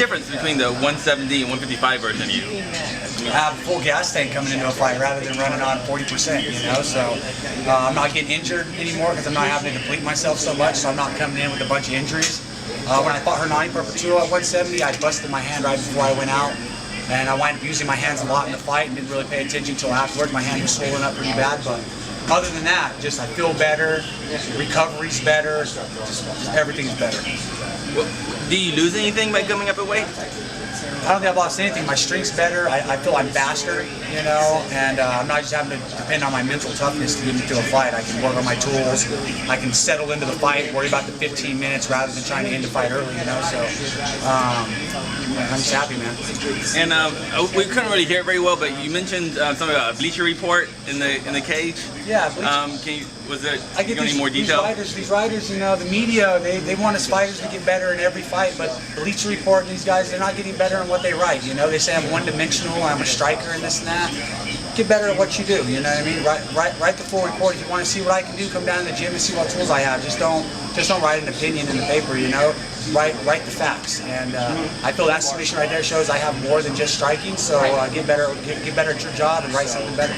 difference between the 170 and 155 version of you? I have a full gas tank coming into a fight rather than running on 40%, you know, so I'm not getting injured anymore because I'm not having to deplete myself so much, so I'm not coming in with a bunch of injuries. When I fought Hernani Perpetuo at 170, I busted my hand right before I went out, and I wound up using my hands a lot in the fight and didn't really pay attention until afterward. My hand was swollen up pretty bad, but other than that, just I feel better, recovery's better, just everything's better. Well, do you lose anything by coming up at weight? I don't think I've lost anything. My strength's better. I feel I'm faster, you know, and I'm not just having to depend on my mental toughness to get me through a fight. I can work on my tools. I can settle into the fight, worry about the 15 minutes rather than trying to end the fight early, you know. So I'm just happy, man. And we couldn't really hear it very well, but you mentioned something about a Bleacher Report in the cage. Yeah. I get any more detail? These writers, you know, the media, they want us fighters to get better in every fight, but Bleacher Report, these guys, they're not getting better in what they write. You know, they say I'm one-dimensional, I'm a striker, and this and that. Get better at what you do. You know what I mean? Write the full report. If you want to see what I can do, come down to the gym and see what tools I have. Just don't write an opinion in the paper. You know, write the facts. And I feel that submission right there shows I have more than just striking. So get better at your job and write something better.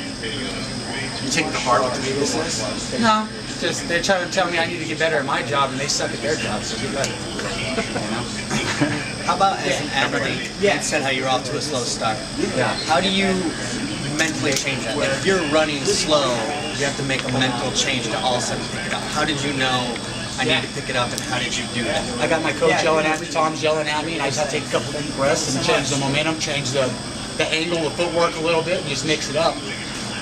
You take the hard with the business? No, just they're trying to tell me I need to get better at my job, and they suck at their job. So get better. You know? How about as an athlete? You said how you're off to a slow start. Yeah. How do you mentally change that? Like if you're running slow, you have to make a mental change to all of a sudden pick it up. How did you know I need to pick it up, and how did you do that? I got my coach yelling at me, Tom's yelling at me, and I just have to take a couple deep breaths and change the momentum, change the angle, the footwork a little bit, and just mix it up.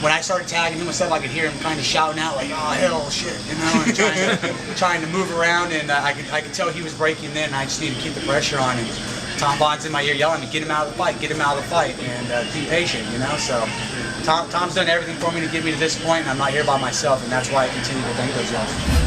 When I started tagging him and stuff, I could hear him kind of shouting out like, "Oh hell, shit," you know, and trying to move around, and I could tell he was breaking then. And I just need to keep the pressure on him. Tom Bond's in my ear yelling, "Get him out of the fight, get him out of the fight," and be patient, you know. So Tom's done everything for me to get me to this point, and I'm not here by myself, and that's why I continue to thank those guys.